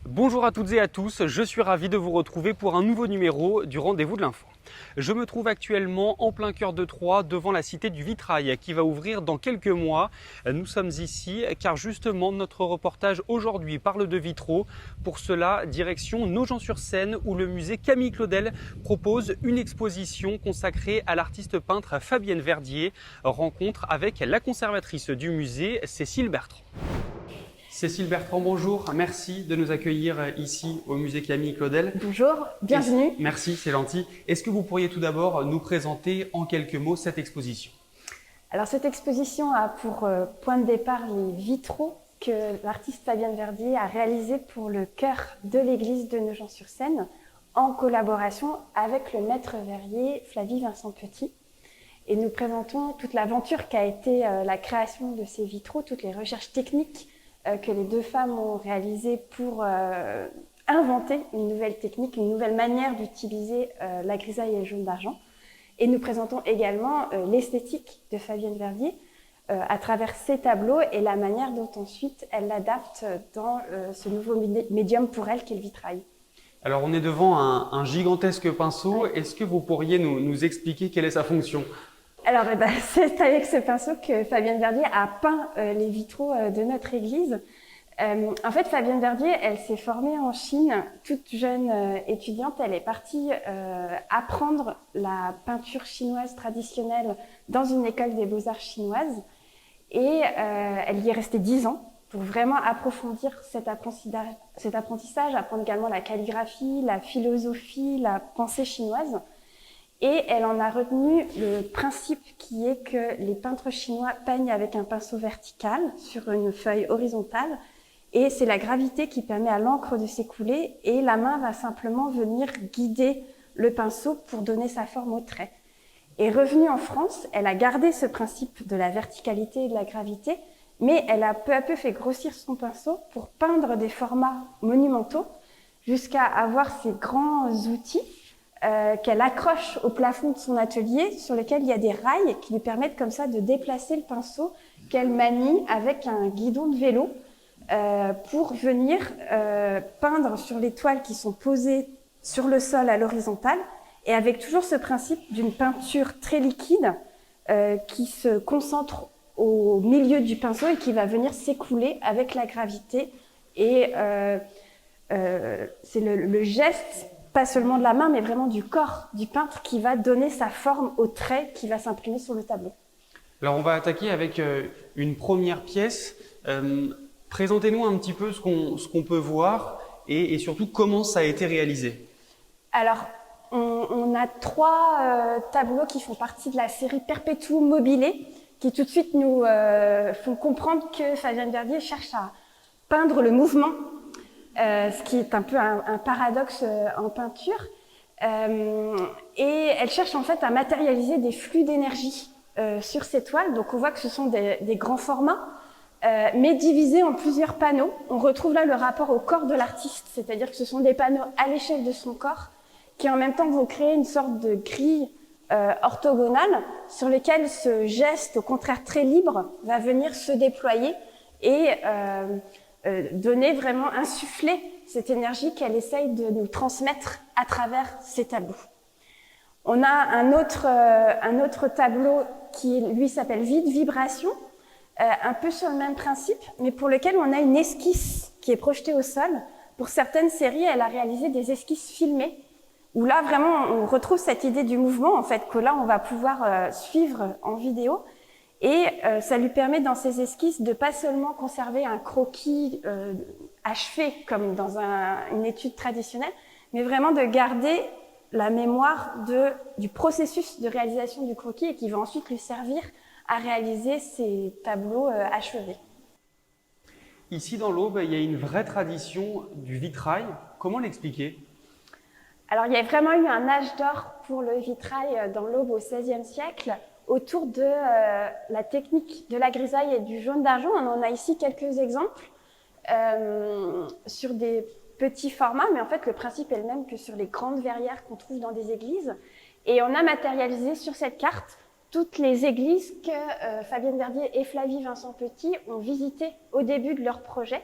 Bonjour à toutes et à tous, je suis ravi de vous retrouver pour un nouveau numéro du Rendez-vous de l'Info. Je me trouve actuellement en plein cœur de Troyes devant la Cité du Vitrail qui va ouvrir dans quelques mois. Nous sommes ici car justement notre reportage aujourd'hui parle de vitraux. Pour cela, direction Nogent-sur-Seine où le musée Camille Claudel propose une exposition consacrée à l'artiste peintre Fabienne Verdier. Rencontre avec la conservatrice du musée, Cécile Bertrand. Cécile Bertrand, bonjour. Merci de nous accueillir ici au musée Camille Claudel. Bonjour, bienvenue. Merci, c'est gentil. Est-ce que vous pourriez tout d'abord nous présenter en quelques mots cette exposition? Alors cette exposition a pour point de départ les vitraux que l'artiste Fabienne Verdier a réalisés pour le chœur de l'église de Nogent-sur-Seine en collaboration avec le maître verrier Flavie Vincent Petit. Et nous présentons toute l'aventure qu'a été la création de ces vitraux, toutes les recherches techniques que les deux femmes ont réalisées pour inventer une nouvelle technique, une nouvelle manière d'utiliser la grisaille et le jaune d'argent. Et nous présentons également l'esthétique de Fabienne Verdier à travers ses tableaux et la manière dont ensuite elle l'adapte dans ce nouveau médium pour elle qu'est le vitrail. Alors on est devant un gigantesque pinceau. Oui. Est-ce que vous pourriez nous expliquer quelle est sa fonction? Alors, c'est avec ce pinceau que Fabienne Verdier a peint les vitraux de notre église. En fait, Fabienne Verdier, elle s'est formée en Chine, toute jeune étudiante. Elle est partie apprendre la peinture chinoise traditionnelle dans une école des beaux-arts chinoise. Et elle y est restée 10 ans pour vraiment approfondir cet apprentissage, apprendre également la calligraphie, la philosophie, la pensée chinoise. Et elle en a retenu le principe qui est que les peintres chinois peignent avec un pinceau vertical sur une feuille horizontale et c'est la gravité qui permet à l'encre de s'écouler et la main va simplement venir guider le pinceau pour donner sa forme au trait. Et revenue en France, elle a gardé ce principe de la verticalité et de la gravité, mais elle a peu à peu fait grossir son pinceau pour peindre des formats monumentaux jusqu'à avoir ces grands outils qu'elle accroche au plafond de son atelier sur lequel il y a des rails qui lui permettent comme ça de déplacer le pinceau qu'elle manie avec un guidon de vélo pour venir peindre sur les toiles qui sont posées sur le sol à l'horizontale et avec toujours ce principe d'une peinture très liquide qui se concentre au milieu du pinceau et qui va venir s'écouler avec la gravité et c'est le geste pas seulement de la main, mais vraiment du corps du peintre qui va donner sa forme au trait qui va s'imprimer sur le tableau. Alors on va attaquer avec une première pièce. Présentez-nous un petit peu ce qu'on peut voir et surtout comment ça a été réalisé. Alors, on a 3 tableaux qui font partie de la série Perpetuum mobile, qui tout de suite nous font comprendre que Fabienne Verdier cherche à peindre le mouvement, ce qui est un peu un paradoxe en peinture. Et elle cherche en fait à matérialiser des flux d'énergie sur ces toiles. Donc on voit que ce sont des grands formats, mais divisés en plusieurs panneaux. On retrouve là le rapport au corps de l'artiste, c'est-à-dire que ce sont des panneaux à l'échelle de son corps qui en même temps vont créer une sorte de grille orthogonale sur lesquelles ce geste, au contraire très libre, va venir se déployer et donner vraiment, insuffler cette énergie qu'elle essaye de nous transmettre à travers ces tableaux. On a un autre tableau qui, lui, s'appelle Vide Vibration, un peu sur le même principe, mais pour lequel on a une esquisse qui est projetée au sol. Pour certaines séries, elle a réalisé des esquisses filmées, où là, vraiment, on retrouve cette idée du mouvement, en fait, que là, on va pouvoir suivre en vidéo. Et ça lui permet dans ses esquisses de pas seulement conserver un croquis achevé comme dans une étude traditionnelle, mais vraiment de garder la mémoire du processus de réalisation du croquis et qui va ensuite lui servir à réaliser ces tableaux achevés. Ici dans l'Aube, il y a une vraie tradition du vitrail. Comment l'expliquer? Alors il y a vraiment eu un âge d'or pour le vitrail dans l'Aube au XVIe siècle, autour de la technique de la grisaille et du jaune d'argent. On en a ici quelques exemples sur des petits formats, mais en fait le principe est le même que sur les grandes verrières qu'on trouve dans des églises. Et on a matérialisé sur cette carte toutes les églises que Fabienne Verdier et Flavie Vincent Petit ont visitées au début de leur projet,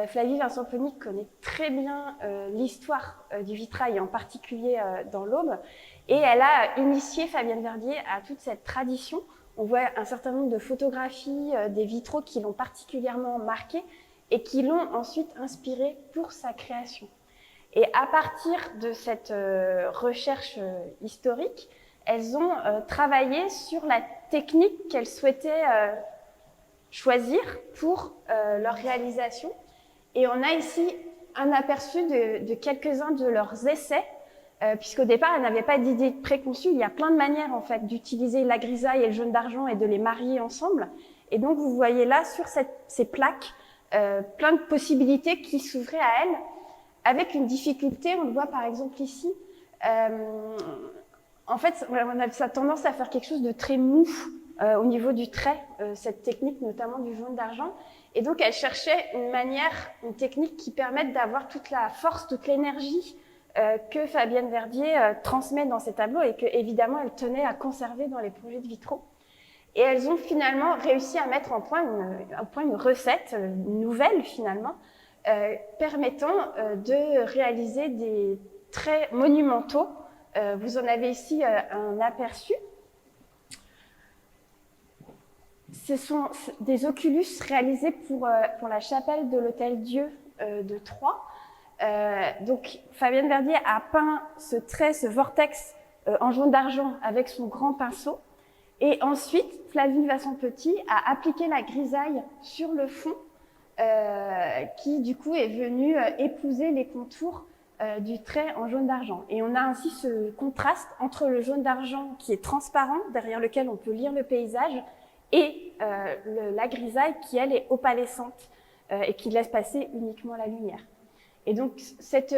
Flavie Vincent-Ponny connaît très bien l'histoire du vitrail, en particulier dans l'Aube, et elle a initié Fabienne Verdier à toute cette tradition. On voit un certain nombre de photographies des vitraux qui l'ont particulièrement marquée et qui l'ont ensuite inspirée pour sa création. Et à partir de cette recherche historique, elles ont travaillé sur la technique qu'elles souhaitaient choisir pour leur réalisation. Et on a ici un aperçu de quelques-uns de leurs essais, puisqu'au départ, elles n'avaient pas d'idée préconçue. Il y a plein de manières en fait d'utiliser la grisaille et le jaune d'argent et de les marier ensemble. Et donc, vous voyez là, sur ces plaques, plein de possibilités qui s'ouvraient à elles, avec une difficulté. On le voit par exemple ici. En fait, ça a tendance à faire quelque chose de très mou au niveau du trait, cette technique notamment du jaune d'argent. Et donc, elle cherchait une technique qui permette d'avoir toute la force, toute l'énergie que Fabienne Verdier transmet dans ses tableaux et que, évidemment, elle tenait à conserver dans les projets de vitraux. Et elles ont finalement réussi à mettre en point une recette nouvelle, finalement, permettant de réaliser des traits monumentaux. Vous en avez ici un aperçu. Ce sont des oculus réalisés pour la chapelle de l'Hôtel-Dieu de Troyes. Donc, Fabienne Verdier a peint ce trait, ce vortex en jaune d'argent avec son grand pinceau. Et ensuite, Flavie Vincent-Ponny a appliqué la grisaille sur le fond qui, du coup, est venue épouser les contours du trait en jaune d'argent. Et on a ainsi ce contraste entre le jaune d'argent qui est transparent, derrière lequel on peut lire le paysage, et la grisaille qui, elle, est opalescente et qui laisse passer uniquement la lumière. Et donc, cet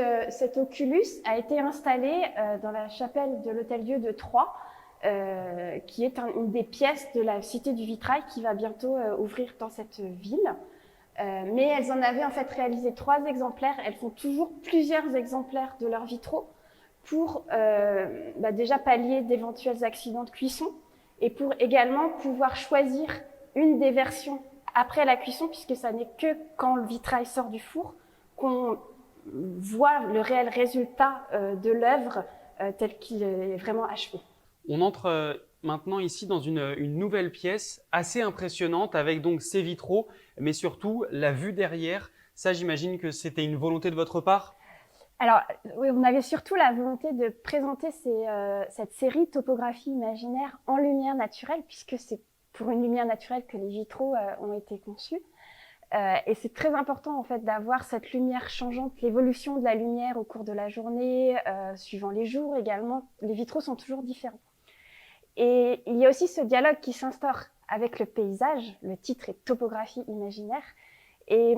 oculus a été installé dans la chapelle de l'Hôtel-Dieu de Troyes, qui est une des pièces de la Cité du Vitrail qui va bientôt ouvrir dans cette ville. Mais elles en avaient en fait réalisé 3 exemplaires. Elles font toujours plusieurs exemplaires de leurs vitraux pour déjà pallier d'éventuels accidents de cuisson et pour également pouvoir choisir une des versions après la cuisson, puisque ça n'est que quand le vitrail sort du four qu'on voit le réel résultat de l'œuvre tel qu'il est vraiment achevé. On entre maintenant ici dans une nouvelle pièce assez impressionnante avec donc ces vitraux, mais surtout la vue derrière. Ça, j'imagine que c'était une volonté de votre part? Alors, oui, on avait surtout la volonté de présenter cette série Topographie imaginaire en lumière naturelle, puisque c'est pour une lumière naturelle que les vitraux ont été conçus. Et c'est très important en fait d'avoir cette lumière changeante, l'évolution de la lumière au cours de la journée, suivant les jours également. Les vitraux sont toujours différents. Et il y a aussi ce dialogue qui s'instaure avec le paysage. Le titre est Topographie imaginaire. Et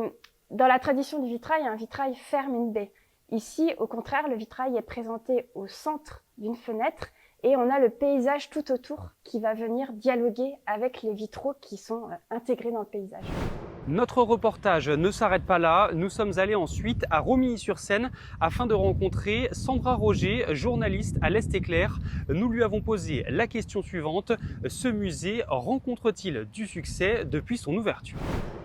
dans la tradition du vitrail, un vitrail ferme une baie. Ici, au contraire, le vitrail est présenté au centre d'une fenêtre et on a le paysage tout autour qui va venir dialoguer avec les vitraux qui sont intégrés dans le paysage. Notre reportage ne s'arrête pas là. Nous sommes allés ensuite à Romilly-sur-Seine afin de rencontrer Sandra Roger, journaliste à l'Est Éclair. Nous lui avons posé la question suivante. Ce musée rencontre-t-il du succès depuis son ouverture?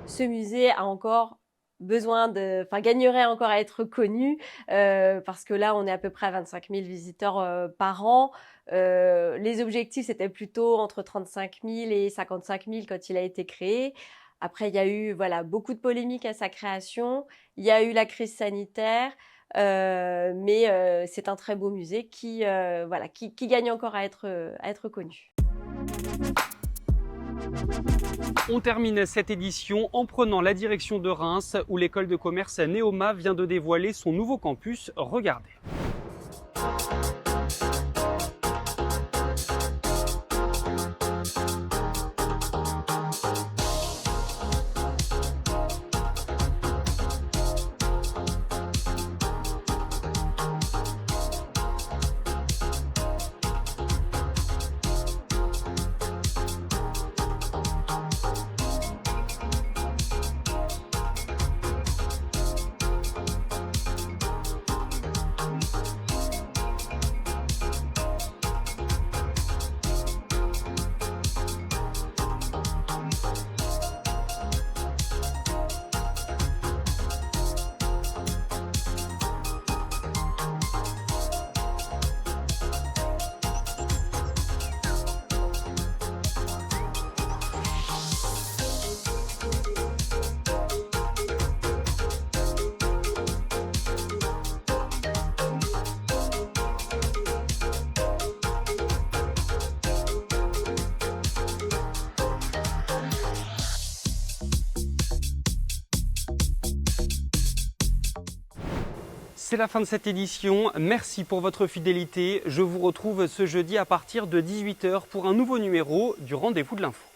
Ce musée a encore gagnerait encore à être connu parce que là, on est à peu près à 25 000 visiteurs par an. Les objectifs, c'était plutôt entre 35 000 et 55 000 quand il a été créé. Après, il y a eu beaucoup de polémiques à sa création. Il y a eu la crise sanitaire, mais c'est un très beau musée qui gagne encore à être connu. On termine cette édition en prenant la direction de Reims où l'école de commerce Neoma vient de dévoiler son nouveau campus. Regardez. C'est la fin de cette édition. Merci pour votre fidélité. Je vous retrouve ce jeudi à partir de 18 h pour un nouveau numéro du Rendez-vous de l'info.